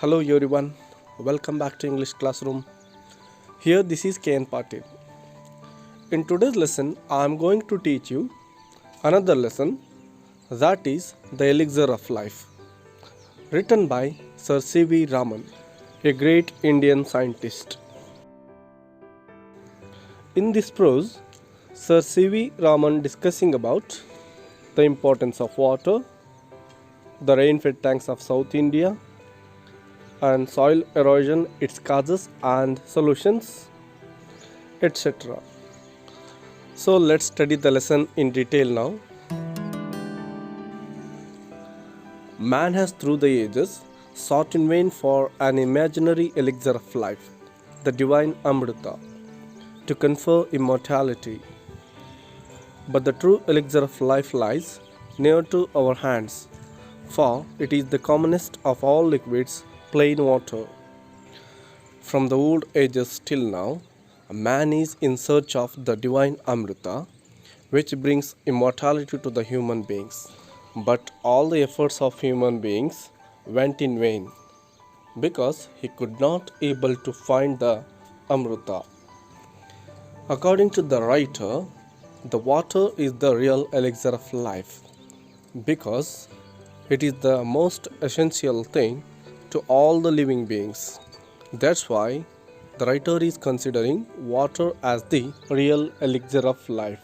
Hello everyone, welcome back to English Classroom. Here this is KN Patil. In today's lesson, I am going to teach you another lesson, that is the elixir of life, written by Sir C.V. Raman, a great Indian scientist. In this prose, Sir C.V. Raman discussing about the importance of water, the rain-fed tanks of South India, and soil erosion, its causes and solutions, etc. So let's study the lesson in detail now. Man has through the ages sought in vain for an imaginary elixir of life, the divine Amrita, to confer immortality. But the true elixir of life lies near to our hands, for it is the commonest of all liquids, plain water. From the old ages till now, man is in search of the divine Amrita, which brings immortality to the human beings. But all the efforts of human beings went in vain, because he could not able to find the Amrita. According to the writer, the water is the real elixir of life, because it is the most essential thing to all the living beings. That's why the writer is considering water as the real elixir of life.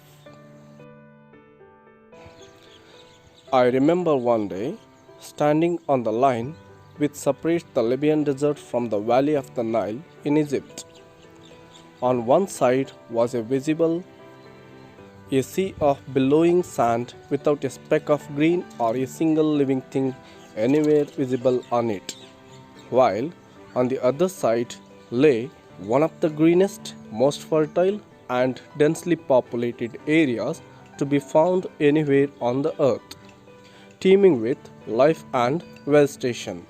I remember one day standing on the line which separates the Libyan desert from the valley of the Nile in Egypt. On one side was a sea of billowing sand without a speck of green or a single living thing anywhere visible on it, while on the other side lay one of the greenest, most fertile and densely populated areas to be found anywhere on the earth, teeming with life and vegetation.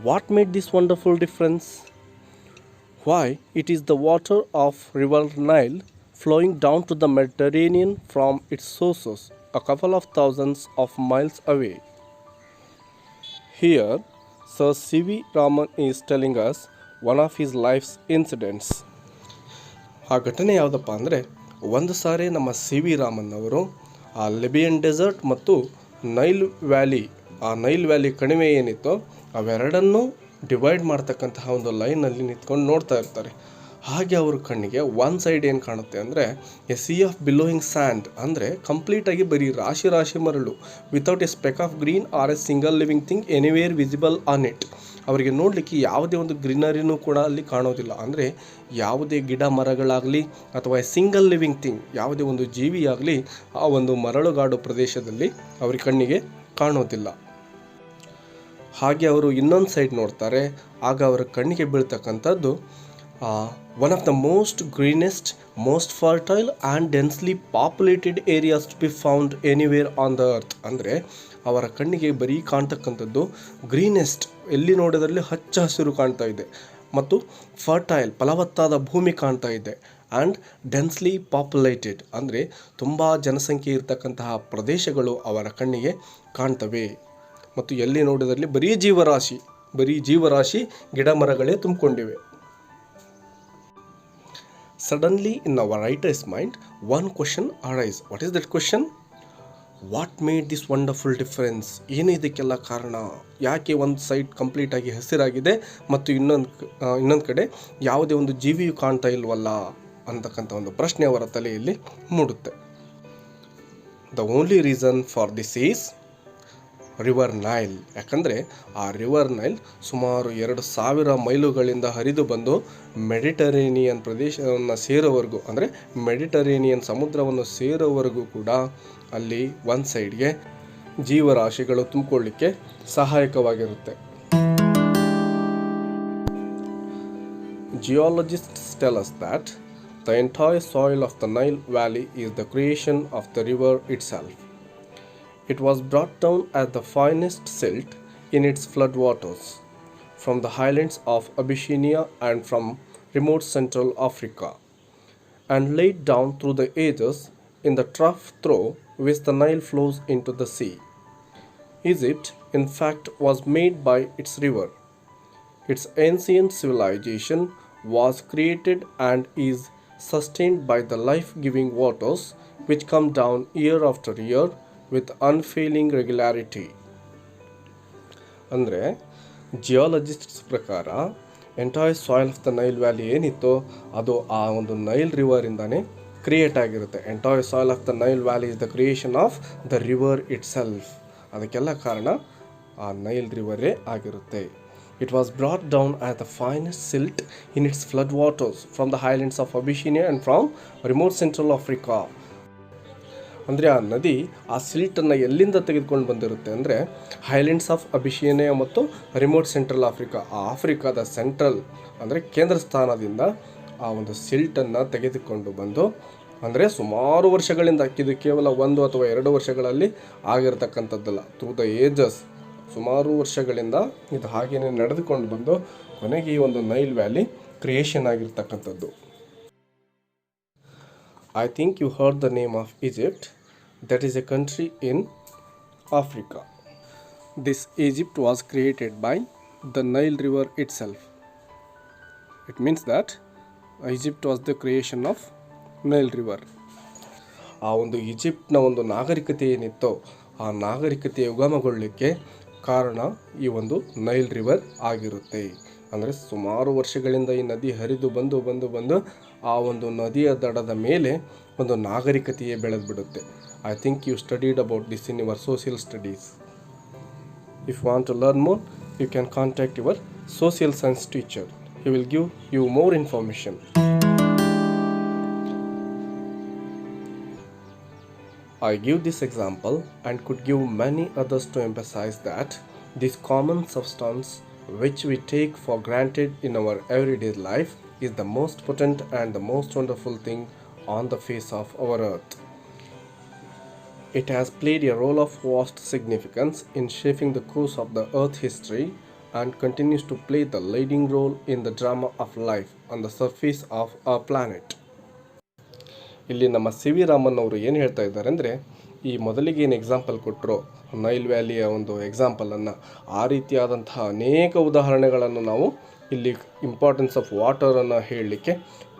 What made this wonderful difference? Why, it is the water of river Nile flowing down to the Mediterranean from its sources a couple of thousands of miles away. Here, Sir C.V. Raman is telling us one of his life's incidents. ಆ ಘಟನೆ ಯಾವುದಪ್ಪ ಅಂದರೆ, ಒಂದು ಸಾರಿ ನಮ್ಮ C V Raman ಅವರು ಆ Libyan dessert ಮತ್ತು Nile valley ಕಣಿವೆ ಏನಿತ್ತು ಅವೆರಡನ್ನೂ ಡಿವೈಡ್ ಮಾಡ್ತಕ್ಕಂತಹ ಒಂದು ಲೈನಲ್ಲಿ ನಿಂತ್ಕೊಂಡು ನೋಡ್ತಾ ಇರ್ತಾರೆ. ಹಾಗೆ ಅವ್ರ ಕಣ್ಣಿಗೆ ಒನ್ ಸೈಡ್ ಏನು ಕಾಣುತ್ತೆ ಅಂದರೆ a sea of billowing sand, ಅಂದರೆ ಕಂಪ್ಲೀಟಾಗಿ ಬರೀ ರಾಶಿ ಮರಳು, without a speck of green or a single living thing anywhere visible on it. ಅವರಿಗೆ ನೋಡಲಿಕ್ಕೆ ಯಾವುದೇ ಒಂದು ಗ್ರೀನರಿನೂ ಕೂಡ ಅಲ್ಲಿ ಕಾಣೋದಿಲ್ಲ, ಅಂದರೆ ಯಾವುದೇ ಗಿಡ ಮರಗಳಾಗಲಿ ಅಥವಾ ಸಿಂಗಲ್ ಲಿವಿಂಗ್ ಥಿಂಗ್, ಯಾವುದೇ ಒಂದು ಜೀವಿಯಾಗಲಿ ಆ ಒಂದು ಮರಳುಗಾಡು ಪ್ರದೇಶದಲ್ಲಿ ಅವ್ರ ಕಣ್ಣಿಗೆ ಕಾಣೋದಿಲ್ಲ. ಹಾಗೆ ಅವರು ಇನ್ನೊಂದು ಸೈಡ್ ನೋಡ್ತಾರೆ, ಆಗ ಅವರ ಕಣ್ಣಿಗೆ ಬೀಳ್ತಕ್ಕಂಥದ್ದು one of the most greenest, most fertile and densely populated areas to be found anywhere on the earth. ಅಂದರೆ ಅವರ ಕಣ್ಣಿಗೆ ಬರೀ ಕಾಣ್ತಕ್ಕಂಥದ್ದು ಗ್ರೀನೆಸ್ಟ್, ಎಲ್ಲಿ ನೋಡಿದ್ರಲ್ಲಿ ಹಚ್ಚ ಹಸಿರು ಕಾಣ್ತಾ ಇದೆ, ಮತ್ತು ಫರ್ಟೈಲ್ ಫಲವತ್ತಾದ ಭೂಮಿ ಕಾಣ್ತಾ ಇದೆ, ಆ್ಯಂಡ್ ಡೆನ್ಸ್ಲಿ ಪಾಪ್ಯುಲೇಟೆಡ್, ಅಂದರೆ ತುಂಬ ಜನಸಂಖ್ಯೆ ಇರತಕ್ಕಂತಹ ಪ್ರದೇಶಗಳು ಅವರ ಕಣ್ಣಿಗೆ ಕಾಣ್ತವೆ. ಮತ್ತು ಎಲ್ಲಿ ನೋಡಿದ್ರಲ್ಲಿ ಬರೀ ಜೀವರಾಶಿ ಗಿಡ ಮರಗಳೇ ತುಂಬಿಕೊಂಡಿವೆ. Suddenly in our writer's mind, one question arises. What is that question? What made this wonderful difference? ಏನು ಇದಕ್ಕೆಲ್ಲ ಕಾರಣ? ಯಾಕೆ ಒಂದು ಸೈಡ್ ಕಂಪ್ಲೀಟಾಗಿ ಹಸಿರಾಗಿದೆ ಮತ್ತು ಇನ್ನೊಂದು ಕಡೆ ಯಾವುದೇ ಒಂದು ಜೀವಿಯು ಕಾಣ್ತಾ ಇಲ್ವಲ್ಲ ಅಂತಕ್ಕಂಥ ಒಂದು ಪ್ರಶ್ನೆ ಅವರ ತಲೆಯಲ್ಲಿ ಮೂಡುತ್ತೆ. The only reason for this is river Nile. ಯಾಕಂದರೆ ಆ ರಿವರ್ ನೈಲ್ ಸುಮಾರು 2000 ಮೈಲುಗಳಿಂದ ಹರಿದು ಬಂದು ಮೆಡಿಟರೇನಿಯನ್ ಪ್ರದೇಶವನ್ನು ಸೇರೋವರೆಗೂ, ಅಂದರೆ ಮೆಡಿಟರೇನಿಯನ್ ಸಮುದ್ರವನ್ನು ಸೇರೋವರೆಗೂ ಕೂಡ ಅಲ್ಲಿ ಒಂದು ಸೈಡ್ಗೆ ಜೀವರಾಶಿಗಳು ತುಂಬಿಕೊಳ್ಳಿಕ್ಕೆ ಸಹಾಯಕವಾಗಿರುತ್ತೆ. Geologists tell us that the entire soil of the Nile Valley is the creation of the river itself. It was brought down as the finest silt in its floodwaters from the highlands of Abyssinia and from remote Central Africa, and laid down through the ages in the trough through which the Nile flows into the sea. Egypt, in fact, was made by its river, Its ancient civilization was created and is sustained by the life giving waters which come down year after year with unfailing regularity. ಅಂದರೆ ಜಿಯಾಲಜಿಸ್ಟ್ಸ್ ಪ್ರಕಾರ entire soil of the Nile valley ಏನಿತ್ತು ಅದು ಆ ಒಂದು Nile ರಿವರಿಂದಾನೇ create ಆಗಿರುತ್ತೆ. Entire soil of the Nile valley is the creation of the river it self. ಅದಕ್ಕೆಲ್ಲ ಕಾರಣ ಆ ನೈಲ್ ರಿವರೇ ಆಗಿರುತ್ತೆ. It was brought down as the finest silt in its flood waters from the highlands of Abyssinia and from remote central Africa. ಅಂದರೆ ಆ ನದಿ ಆ ಸಿಲ್ಟನ್ನು ಎಲ್ಲಿಂದ ತೆಗೆದುಕೊಂಡು ಬಂದಿರುತ್ತೆ ಅಂದರೆ ಹೈಲ್ಯಾಂಡ್ಸ್ ಆಫ್ ಅಬಿಶಿನಿಯಾ ಮತ್ತು ರಿಮೋಟ್ ಸೆಂಟ್ರಲ್ ಆಫ್ರಿಕಾ, ಆ ಆಫ್ರಿಕಾದ ಸೆಂಟ್ರಲ್ ಅಂದರೆ ಕೇಂದ್ರ ಸ್ಥಾನದಿಂದ ಆ ಒಂದು ಸಿಲ್ಟನ್ನು ತೆಗೆದುಕೊಂಡು ಬಂದು, ಅಂದರೆ ಸುಮಾರು ವರ್ಷಗಳಿಂದ, ಇದು ಕೇವಲ 1 ಅಥವಾ 2 ವರ್ಷಗಳಲ್ಲಿ ಆಗಿರತಕ್ಕಂಥದ್ದಲ್ಲ, ಥ್ರೂ ದ ಏಜಸ್ ಸುಮಾರು ವರ್ಷಗಳಿಂದ ಇದು ಹಾಗೇನೆ ನಡೆದುಕೊಂಡು ಬಂದು ಕೊನೆಗೆ ಈ ಒಂದು ನೈಲ್ ವ್ಯಾಲಿ ಕ್ರಿಯೇಷನ್ ಆಗಿರ್ತಕ್ಕಂಥದ್ದು. I think you heard the name of Egypt. That is a country in Africa. This Egypt was created by the Nile River itself. It means that Egypt was the creation of Nile River. ಆ ಒಂದು ಈಜಿಪ್ಟ್ನ ಒಂದು ನಾಗರಿಕತೆ ಏನಿತ್ತೋ ಆ ನಾಗರಿಕತೆ ಉಗಮಗೊಳ್ಳಲಿಕ್ಕೆ ಕಾರಣ ಈ ಒಂದು Nile river ಆಗಿರುತ್ತೆ. ಅಂದರೆ ಸುಮಾರು ವರ್ಷಗಳಿಂದ ಈ ನದಿ ಹರಿದು ಬಂದು ಬಂದು ಬಂದು ಆ ಒಂದು ನದಿಯ ದಡದ ಮೇಲೆ ಒಂದು ನಾಗರಿಕತೆಯೇ ಬೆಳೆದು ಬಿಡುತ್ತೆ. I think you studied about this in your social studies. If you want to learn more, you can contact your social science teacher. He will give you more information. I give this example and could give many others to emphasize that this common substance which we take for granted in our everyday life is the most potent and the most wonderful thing on the face of our earth. It has played a role of vast significance in shaping the course of the earth history and continues to play the leading role in the drama of life on the surface of our planet. ಇಲ್ಲಿ ನಮ್ಮ C V Raman ಅವರು ಏನು ಹೇಳ್ತಾ ಇದ್ದಾರೆ ಅಂದರೆ, ಈ ಮೊದಲಿಗೆ ಏನು ಎಕ್ಸಾಂಪಲ್ ಕೊಟ್ಟರು ನೈಲ್ ವ್ಯಾಲಿಯ ಒಂದು ಎಕ್ಸಾಂಪಲನ್ನು, ಆ ರೀತಿಯಾದಂತಹ ಅನೇಕ ಉದಾಹರಣೆಗಳನ್ನು ನಾವು ಇಲ್ಲಿ ಇಂಪಾರ್ಟೆನ್ಸ್ ಆಫ್ ವಾಟರನ್ನು ಹೇಳಲಿಕ್ಕೆ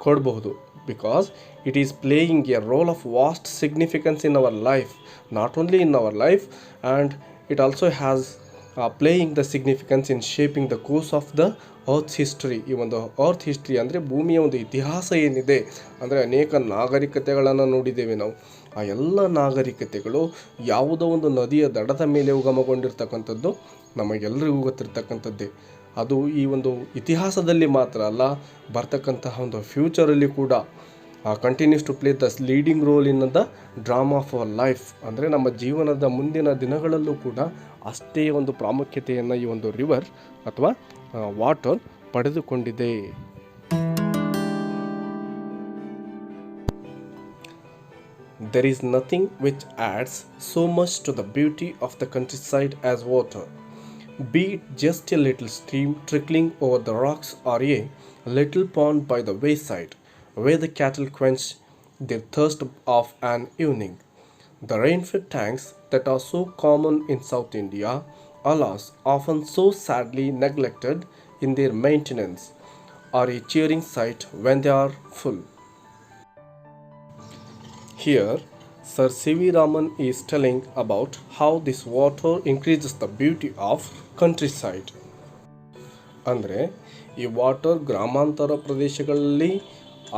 ಕೊಡಬಹುದು. Because it is playing a role of vast significance in our life, not only in our life and it also has playing the significance in shaping the course of the earth history. ಈ ಒಂದು earth history ಅಂದರೆ ಭೂಮಿಯ ಒಂದು ಇತಿಹಾಸ ಏನಿದೆ, ಅಂದರೆ ಅನೇಕ ನಾಗರಿಕತೆಗಳನ್ನು ನೋಡಿದ್ದೇವೆ ನಾವು. ಆ ಎಲ್ಲ ನಾಗರಿಕತೆಗಳು ಯಾವುದೋ ಒಂದು ನದಿಯ ದಡದ ಮೇಲೆ ಉಗಮಗೊಂಡಿರ್ತಕ್ಕಂಥದ್ದು ನಮಗೆಲ್ಲರಿಗೂ ಗೊತ್ತಿರ್ತಕ್ಕಂಥದ್ದೇ. ಅದು ಈ ಒಂದು ಇತಿಹಾಸದಲ್ಲಿ ಮಾತ್ರ ಅಲ್ಲ, ಬರ್ತಕ್ಕಂತಹ ಒಂದು ಫ್ಯೂಚರಲ್ಲಿ ಕೂಡ continues to play the leading role in the drama of our life. ಅಂದರೆ ನಮ್ಮ ಜೀವನದ ಮುಂದಿನ ದಿನಗಳಲ್ಲೂ ಕೂಡ ಅಷ್ಟೇ ಒಂದು ಪ್ರಾಮುಖ್ಯತೆಯನ್ನು ಈ ಒಂದು ರಿವರ್ ಅಥವಾ ವಾಟರ್ ಪಡೆದುಕೊಂಡಿದೆ. There is nothing which adds so much to the beauty of the countryside as water. Be it just a little stream trickling over the rocks or a little pond by the wayside where the cattle quench their thirst of an evening. The rain-fed tanks that are so common in South India, alas, often so sadly neglected in their maintenance, are a cheering sight when they are full. Here, Sir C.V. Raman is telling about how this water increases the beauty of countryside. ಅಂದರೆ ಈ water ಗ್ರಾಮಾಂತರ ಪ್ರದೇಶಗಳಲ್ಲಿ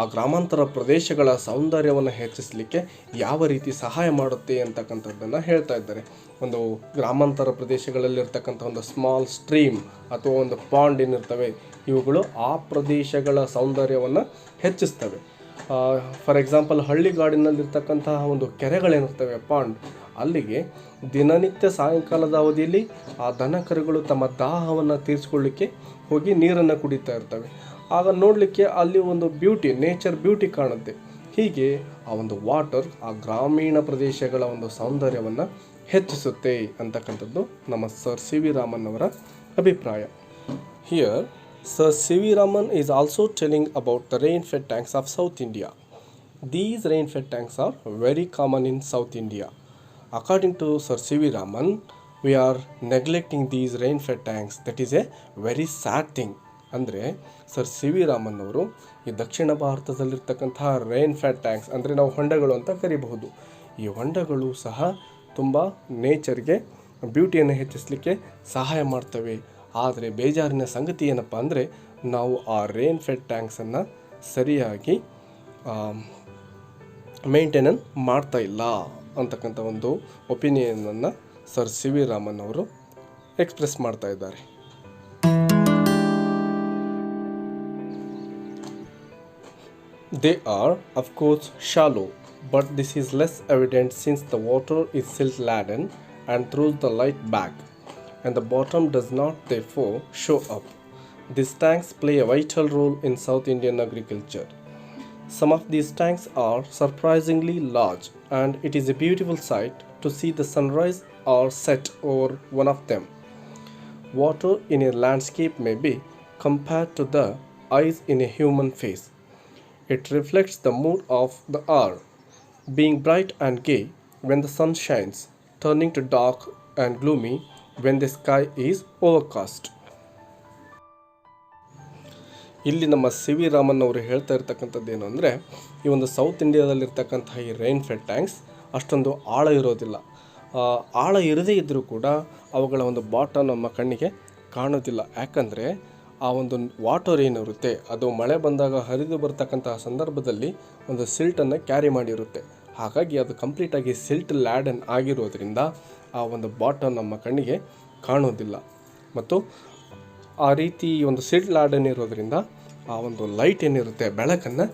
ಆ ಗ್ರಾಮಾಂತರ ಪ್ರದೇಶಗಳ ಸೌಂದರ್ಯವನ್ನು ಹೆಚ್ಚಿಸಲಿಕ್ಕೆ ಯಾವ ರೀತಿ ಸಹಾಯ ಮಾಡುತ್ತೆ ಅಂತಕ್ಕಂಥದ್ದನ್ನು ಹೇಳ್ತಾ ಇದ್ದಾರೆ. ಒಂದು ಗ್ರಾಮಾಂತರ ಪ್ರದೇಶಗಳಲ್ಲಿರ್ತಕ್ಕಂಥ ಒಂದು ಸ್ಮಾಲ್ ಸ್ಟ್ರೀಮ್ ಅಥವಾ ಒಂದು ಪಾಂಡ್ ಏನಿರ್ತವೆ, ಇವುಗಳು ಆ ಪ್ರದೇಶಗಳ ಸೌಂದರ್ಯವನ್ನು ಹೆಚ್ಚಿಸ್ತವೆ. ಫಾರ್ ಎಕ್ಸಾಂಪಲ್ ಹಳ್ಳಿಗಾಡಿನಲ್ಲಿರ್ತಕ್ಕಂತಹ ಒಂದು ಕೆರೆಗಳೇನಿರ್ತವೆ, ಪಾಂಡ್, ಅಲ್ಲಿಗೆ ದಿನನಿತ್ಯ ಸಾಯಂಕಾಲದ ಅವಧಿಯಲ್ಲಿ ಆ ದನ ಕರುಗಳು ತಮ್ಮ ದಾಹವನ್ನು ತೀರಿಸ್ಕೊಳ್ಳಿಕ್ಕೆ ಹೋಗಿ ನೀರನ್ನು ಕುಡಿತಾ ಇರ್ತವೆ. ಆಗ ನೋಡಲಿಕ್ಕೆ ಅಲ್ಲಿ ಒಂದು ಬ್ಯೂಟಿ, ನೇಚರ್ ಬ್ಯೂಟಿ ಕಾಣುತ್ತೆ. ಹೀಗೆ ಆ ಒಂದು ವಾಟರ್ ಆ ಗ್ರಾಮೀಣ ಪ್ರದೇಶಗಳ ಒಂದು ಸೌಂದರ್ಯವನ್ನು ಹೆಚ್ಚಿಸುತ್ತೆ ಅಂತಕ್ಕಂಥದ್ದು ನಮ್ಮ ಸರ್ ಸಿ ವಿ ರಾಮನ್ ಅವರ ಅಭಿಪ್ರಾಯ. Here Sir C.V. Raman is also telling about the rain-fed tanks of South India. These rain-fed tanks are very common in South India. According to Sir C.V. Raman, we are neglecting these rain-fed tanks. That is a very sad thing. ಅಂದರೆ sir C V Raman ಅವರು ಈ ದಕ್ಷಿಣ ಭಾರತದಲ್ಲಿರ್ತಕ್ಕಂತಹ rain-Fed thanks ಅಂದರೆ ನಾವು ಹೊಂಡಗಳು ಅಂತ ಕರಿಬಹುದು. ಈ ಹೊಂಡಗಳು ಸಹ ತುಂಬ ನೇಚರ್ಗೆ ಬ್ಯೂಟಿಯನ್ನು ಹೆಚ್ಚಿಸಲಿಕ್ಕೆ ಸಹಾಯ ಮಾಡ್ತವೆ. ಆದರೆ ಬೇಜಾರಿನ ಸಂಗತಿ ಏನಪ್ಪ ಅಂದರೆ ನಾವು ಆ ರೈನ್-ಫೆಡ್ ಟ್ಯಾಂಕ್ಸನ್ನು ಸರಿಯಾಗಿ ಮೇಂಟೆನೆನ್ಸ್ ಮಾಡ್ತಾ ಇಲ್ಲ ಅಂತಕ್ಕಂಥ ಒಂದು ಒಪಿನಿಯನನ್ನು ಸರ್ ಸಿ ವಿ ರಾಮನ್ ಅವರು ಎಕ್ಸ್ಪ್ರೆಸ್ ಮಾಡ್ತಾ ಇದ್ದಾರೆ. They are of course shallow, but this is less evident since the water is silt laden and throws the light back, and the bottom does not therefore show up. These tanks play a vital role in South Indian agriculture. Some of these tanks are surprisingly large, and it is a beautiful sight to see the sunrise or set over one of them. Water in a landscape may be compared to the eyes in a human face. It reflects the mood of the hour, being bright and gay when the sun shines, turning to dark and gloomy when the sky is overcast. ಇಲ್ಲಿ ನಮ್ಮ C V Raman ಅವರು ಹೇಳ್ತಾ ಇರ್ತಕ್ಕಂಥದ್ದು ಏನು ಅಂದರೆ ಈ ಒಂದು south ಇಂಡಿಯಾದಲ್ಲಿರ್ತಕ್ಕಂಥ ಈ ರೈನ್-ಫೆಡ್ ಟ್ಯಾಂಕ್ಸ್ ಅಷ್ಟೊಂದು ಆಳ ಇರೋದಿಲ್ಲ. ಆಳ ಇರದೇ ಇದ್ದರೂ ಕೂಡ ಅವುಗಳ ಒಂದು ಬಾಟಮ್ ನಮ್ಮ ಕಣ್ಣಿಗೆ ಕಾಣೋದಿಲ್ಲ. ಯಾಕಂದರೆ ಆ ಒಂದು ವಾಟರ್ ಏನಿರುತ್ತೆ ಅದು ಮಳೆ ಬಂದಾಗ ಹರಿದು ಬರ್ತಕ್ಕಂತಹ ಸಂದರ್ಭದಲ್ಲಿ ಒಂದು ಸಿಲ್ಟನ್ನು ಕ್ಯಾರಿ ಮಾಡಿರುತ್ತೆ. ಹಾಗಾಗಿ ಅದು ಕಂಪ್ಲೀಟಾಗಿ ಸಿಲ್ಟ್ ಲ್ಯಾಡನ್ ಆಗಿರೋದ್ರಿಂದ ಆ ಒಂದು ಬಾಟಮ್ ನಮ್ಮ ಕಣ್ಣಿಗೆ ಕಾಣೋದಿಲ್ಲ. ಮತ್ತು ಆ ರೀತಿ ಒಂದು ಸಿಲ್ಟ್ ಲ್ಯಾಡನ್ ಇರೋದ್ರಿಂದ ಆ ಒಂದು ಲೈಟ್ ಏನಿರುತ್ತೆ ಬೆಳಕನ್ನು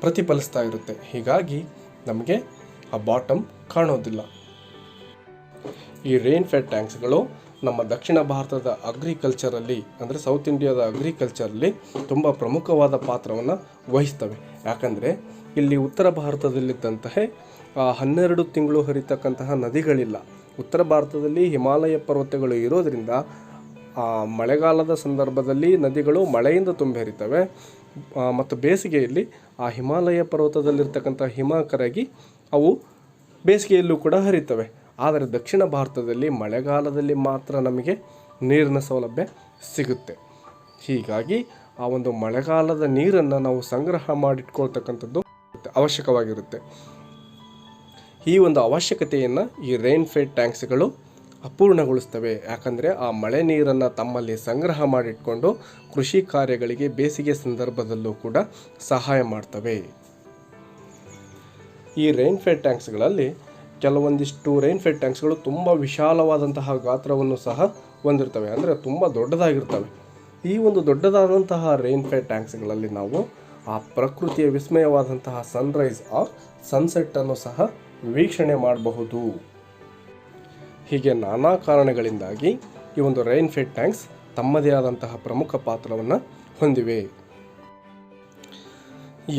ಪ್ರತಿಫಲಿಸ್ತಾ ಇರುತ್ತೆ. ಹೀಗಾಗಿ ನಮಗೆ ಆ ಬಾಟಮ್ ಕಾಣೋದಿಲ್ಲ. ಈ ರೈನ್-ಫೆಡ್ ಟ್ಯಾಂಕ್ಸ್ಗಳು ನಮ್ಮ ದಕ್ಷಿಣ ಭಾರತದ ಅಗ್ರಿಕಲ್ಚರಲ್ಲಿ ಅಂದರೆ ಸೌತ್ ಇಂಡಿಯಾದ ಅಗ್ರಿಕಲ್ಚರಲ್ಲಿ ತುಂಬ ಪ್ರಮುಖವಾದ ಪಾತ್ರವನ್ನು ವಹಿಸ್ತವೆ. ಯಾಕಂದರೆ ಇಲ್ಲಿ ಉತ್ತರ ಭಾರತದಲ್ಲಿದ್ದಂತಹ 12 ತಿಂಗಳು ಹರಿತಕ್ಕಂತಹ ನದಿಗಳಿಲ್ಲ. ಉತ್ತರ ಭಾರತದಲ್ಲಿ ಹಿಮಾಲಯ ಪರ್ವತಗಳು ಇರೋದರಿಂದ ಮಳೆಗಾಲದ ಸಂದರ್ಭದಲ್ಲಿ ನದಿಗಳು ಮಳೆಯಿಂದ ತುಂಬಿ ಹರಿತವೆ ಮತ್ತು ಬೇಸಿಗೆಯಲ್ಲಿ ಆ ಹಿಮಾಲಯ ಪರ್ವತದಲ್ಲಿರ್ತಕ್ಕಂಥ ಹಿಮ ಕರಗಿ ಅವು ಬೇಸಿಗೆಯಲ್ಲೂ ಕೂಡ ಹರಿತವೆ. ಆದರೆ ದಕ್ಷಿಣ ಭಾರತದಲ್ಲಿ ಮಳೆಗಾಲದಲ್ಲಿ ಮಾತ್ರ ನಮಗೆ ನೀರಿನ ಸೌಲಭ್ಯ ಸಿಗುತ್ತೆ. ಹೀಗಾಗಿ ಆ ಒಂದು ಮಳೆಗಾಲದ ನೀರನ್ನು ನಾವು ಸಂಗ್ರಹ ಮಾಡಿಟ್ಕೊಳ್ತಕ್ಕಂಥದ್ದು ಅವಶ್ಯಕವಾಗಿರುತ್ತೆ. ಈ ಒಂದು ಅವಶ್ಯಕತೆಯನ್ನು ಈ ರೈನ್-ಫೆಡ್ ಟ್ಯಾಂಕ್ಸ್ಗಳು ಅಪೂರ್ಣಗೊಳಿಸ್ತವೆ. ಯಾಕಂದರೆ ಆ ಮಳೆ ನೀರನ್ನು ತಮ್ಮಲ್ಲಿ ಸಂಗ್ರಹ ಮಾಡಿಟ್ಕೊಂಡು ಕೃಷಿ ಕಾರ್ಯಗಳಿಗೆ ಬೇಸಿಗೆ ಸಂದರ್ಭದಲ್ಲೂ ಕೂಡ ಸಹಾಯ ಮಾಡ್ತವೆ. ಈ ರೈನ್-ಫೆಡ್ ಟ್ಯಾಂಕ್ಸ್ಗಳಲ್ಲಿ ಕೆಲವೊಂದಿಷ್ಟು ರೈನ್-ಫೆಡ್ ಟ್ಯಾಂಕ್ಸ್ಗಳು ತುಂಬ ವಿಶಾಲವಾದಂತಹ ಗಾತ್ರವನ್ನು ಸಹ ಹೊಂದಿರ್ತವೆ, ಅಂದರೆ ತುಂಬ ದೊಡ್ಡದಾಗಿರ್ತವೆ. ಈ ಒಂದು ದೊಡ್ಡದಾದಂತಹ ರೈನ್-ಫೆಡ್ ಟ್ಯಾಂಕ್ಸ್ಗಳಲ್ಲಿ ನಾವು ಆ ಪ್ರಕೃತಿಯ ವಿಸ್ಮಯವಾದಂತಹ ಸನ್ರೈಸ್ ಆರ್ ಸನ್ಸೆಟ್ಟನ್ನು ಸಹ ವೀಕ್ಷಣೆ ಮಾಡಬಹುದು. ಹೀಗೆ ನಾನಾ ಕಾರಣಗಳಿಂದಾಗಿ ಈ ಒಂದು ರೈನ್-ಫೆಡ್ ಟ್ಯಾಂಕ್ಸ್ ತಮ್ಮದೇ ಆದಂತಹ ಪ್ರಮುಖ ಪಾತ್ರವನ್ನು ಹೊಂದಿವೆ.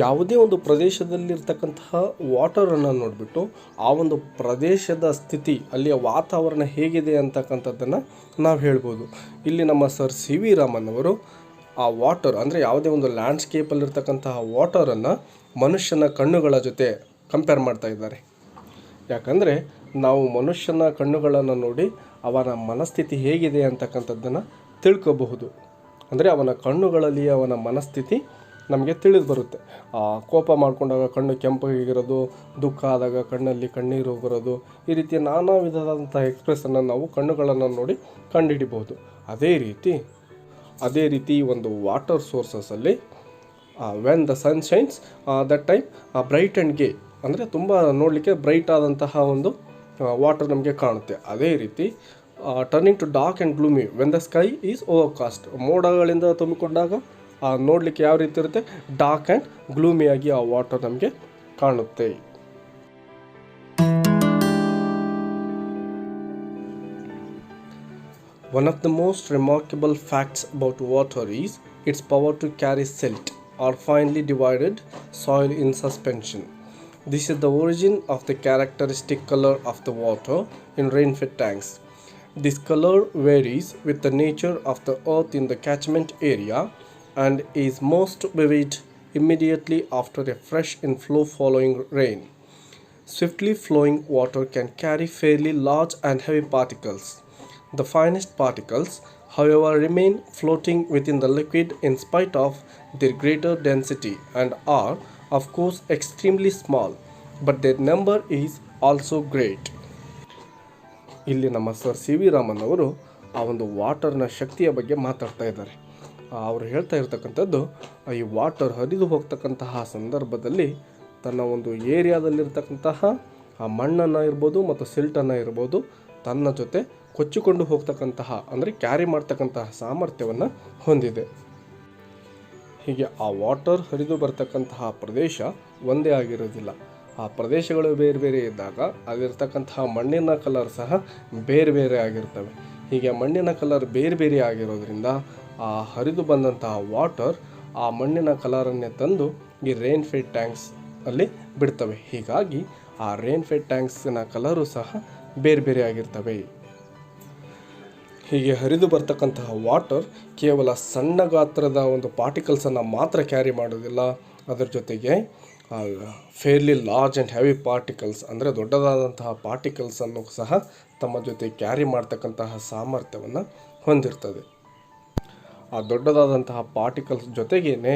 ಯಾವುದೇ ಒಂದು ಪ್ರದೇಶದಲ್ಲಿರ್ತಕ್ಕಂತಹ ವಾಟರನ್ನು ನೋಡಿಬಿಟ್ಟು ಆ ಒಂದು ಪ್ರದೇಶದ ಸ್ಥಿತಿ ಅಲ್ಲಿಯ ವಾತಾವರಣ ಹೇಗಿದೆ ಅಂತಕ್ಕಂಥದ್ದನ್ನು ನಾವು ಹೇಳ್ಬೋದು. ಇಲ್ಲಿ ನಮ್ಮ ಸರ್ ಸಿ ವಿ ರಾಮನ್ ಅವರು ಆ ವಾಟರ್ ಅಂದರೆ ಯಾವುದೇ ಒಂದು ಲ್ಯಾಂಡ್ಸ್ಕೇಪಲ್ಲಿರ್ತಕ್ಕಂತಹ ವಾಟರನ್ನು ಮನುಷ್ಯನ ಕಣ್ಣುಗಳ ಜೊತೆ ಕಂಪೇರ್ ಮಾಡ್ತಾ ಇದ್ದಾರೆ. ಯಾಕಂದರೆ ನಾವು ಮನುಷ್ಯನ ಕಣ್ಣುಗಳನ್ನು ನೋಡಿ ಅವನ ಮನಸ್ಥಿತಿ ಹೇಗಿದೆ ಅಂತಕ್ಕಂಥದ್ದನ್ನು ತಿಳ್ಕೋಬಹುದು. ಅಂದರೆ ಅವನ ಕಣ್ಣುಗಳಲ್ಲಿ ಅವನ ಮನಸ್ಥಿತಿ ನಮಗೆ ತಿಳಿದು ಬರುತ್ತೆ. ಕೋಪ ಮಾಡಿಕೊಂಡಾಗ ಕಣ್ಣು ಕೆಂಪಗಿರೋದು, ದುಃಖ ಆದಾಗ ಕಣ್ಣಲ್ಲಿ ಕಣ್ಣೀರು ಬರೋದು, ಈ ರೀತಿಯ ನಾನಾ ವಿಧವಾದಂಥ ಎಕ್ಸ್ಪ್ರೆಸ್ಸನ್ನು ನಾವು ಕಣ್ಣುಗಳನ್ನು ನೋಡಿ ಕಂಡುಹಿಡಿಬಹುದು. ಅದೇ ರೀತಿ ಒಂದು ವಾಟರ್ ಸೋರ್ಸಸಲ್ಲಿ when the sun shines that time bright and gay ಅಂದರೆ ತುಂಬ ನೋಡಲಿಕ್ಕೆ ಬ್ರೈಟ್ ಆದಂತಹ ಒಂದು ವಾಟರ್ ನಮಗೆ ಕಾಣುತ್ತೆ. ಅದೇ ರೀತಿ turning to dark and gloomy when the sky is overcast, ಮೋಡಗಳಿಂದ ತುಂಬಿಕೊಂಡಾಗ ನೋಡಲಿಕ್ಕೆ ಯಾವ ರೀತಿ ಇರುತ್ತೆ, ಡಾರ್ಕ್ ಆ್ಯಂಡ್ ಗ್ಲೂಮಿಯಾಗಿ ಆ ವಾಟರ್ ನಮಗೆ ಕಾಣುತ್ತೆ. One of the most remarkable facts about water is its power to carry silt or finely divided soil in suspension. This is the origin of the characteristic color of the water in rain-fed tanks. This color varies with the nature of the earth in the catchment area and is most vivid immediately after a fresh inflow following rain. Swiftly flowing water can carry fairly large and heavy particles, The finest particles, however, remain floating within the liquid in spite of their greater density and are, of course, extremely small, but their number is also great. ಇಲ್ಲಿ ನಮ್ಮ sir C V Raman ಅವರು ಆ ಒಂದು ವಾಟರ್ನ ಶಕ್ತಿಯ ಬಗ್ಗೆ ಮಾತಾಡ್ತಾ ಇದ್ದಾರೆ. ಅವರು ಹೇಳ್ತಾ ಇರ್ತಕ್ಕಂಥದ್ದು, ಈ ವಾಟರ್ ಹರಿದು ಹೋಗ್ತಕ್ಕಂತಹ ಸಂದರ್ಭದಲ್ಲಿ ತನ್ನ ಒಂದು ಏರಿಯಾದಲ್ಲಿರ್ತಕ್ಕಂತಹ ಆ ಮಣ್ಣನ್ನು ಇರ್ಬೋದು ಮತ್ತು ಸಿಲ್ಟನ್ನು ಇರ್ಬೋದು ತನ್ನ ಜೊತೆ ಕೊಚ್ಚಿಕೊಂಡು ಹೋಗ್ತಕ್ಕಂತಹ ಅಂದರೆ ಕ್ಯಾರಿ ಮಾಡ್ತಕ್ಕಂತಹ ಸಾಮರ್ಥ್ಯವನ್ನು ಹೊಂದಿದೆ. ಹೀಗೆ ಆ ವಾಟರ್ ಹರಿದು ಬರ್ತಕ್ಕಂತಹ ಪ್ರದೇಶ ಒಂದೇ ಆಗಿರೋದಿಲ್ಲ. ಆ ಪ್ರದೇಶಗಳು ಬೇರೆ ಬೇರೆ ಇದ್ದಾಗ ಅಲ್ಲಿರ್ತಕ್ಕಂತಹ ಮಣ್ಣಿನ ಕಲರ್ ಸಹ ಬೇರೆ ಬೇರೆ ಆಗಿರ್ತವೆ. ಹೀಗೆ ಮಣ್ಣಿನ ಕಲರ್ ಬೇರೆ ಬೇರೆ ಆಗಿರೋದ್ರಿಂದ ಆ ಹರಿದು ಬಂದಂತಹ ವಾಟರ್ ಆ ಮಣ್ಣಿನ ಕಲರನ್ನೇ ತಂದು ಈ ರೈನ್ ಫೆಡ್ ಟ್ಯಾಂಕ್ಸ್ ಅಲ್ಲಿ ಬಿಡ್ತವೆ. ಹೀಗಾಗಿ ಆ ರೈನ್ ಫೆಡ್ ಟ್ಯಾಂಕ್ಸಿನ ಕಲರು ಸಹ ಬೇರೆ ಬೇರೆ ಆಗಿರ್ತವೆ. ಹೀಗೆ ಹರಿದು ಬರ್ತಕ್ಕಂತಹ ವಾಟರ್ ಕೇವಲ ಸಣ್ಣ ಗಾತ್ರದ ಒಂದು ಪಾರ್ಟಿಕಲ್ಸನ್ನು ಮಾತ್ರ ಕ್ಯಾರಿ ಮಾಡೋದಿಲ್ಲ, ಅದರ ಜೊತೆಗೆ fairly large and heavy particles ಅಂದರೆ ದೊಡ್ಡದಾದಂತಹ ಪಾರ್ಟಿಕಲ್ಸನ್ನು ಸಹ ತಮ್ಮ ಜೊತೆ ಕ್ಯಾರಿ ಮಾಡ್ತಕ್ಕಂತಹ ಸಾಮರ್ಥ್ಯವನ್ನು ಹೊಂದಿರ್ತದೆ. ಆ ದೊಡ್ಡದಾದಂತಹ ಪಾರ್ಟಿಕಲ್ಸ್ ಜೊತೆಗೇ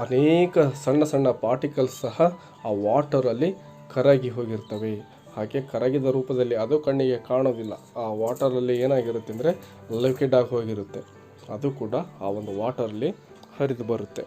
ಅನೇಕ ಸಣ್ಣ ಸಣ್ಣ ಪಾರ್ಟಿಕಲ್ಸ್ ಸಹ ಆ ವಾಟರಲ್ಲಿ ಕರಗಿ ಹೋಗಿರ್ತವೆ. ಹಾಗೆ ಕರಗಿದ ರೂಪದಲ್ಲಿ ಅದು ಕಣ್ಣಿಗೆ ಕಾಣೋದಿಲ್ಲ. ಆ ವಾಟರಲ್ಲಿ ಏನಾಗಿರುತ್ತೆ ಅಂದರೆ ಲಿಕ್ವಿಡ್ ಆಗಿ ಹೋಗಿರುತ್ತೆ, ಅದು ಕೂಡ ಆ ಒಂದು ವಾಟರಲ್ಲಿ ಹರಿದು ಬರುತ್ತೆ.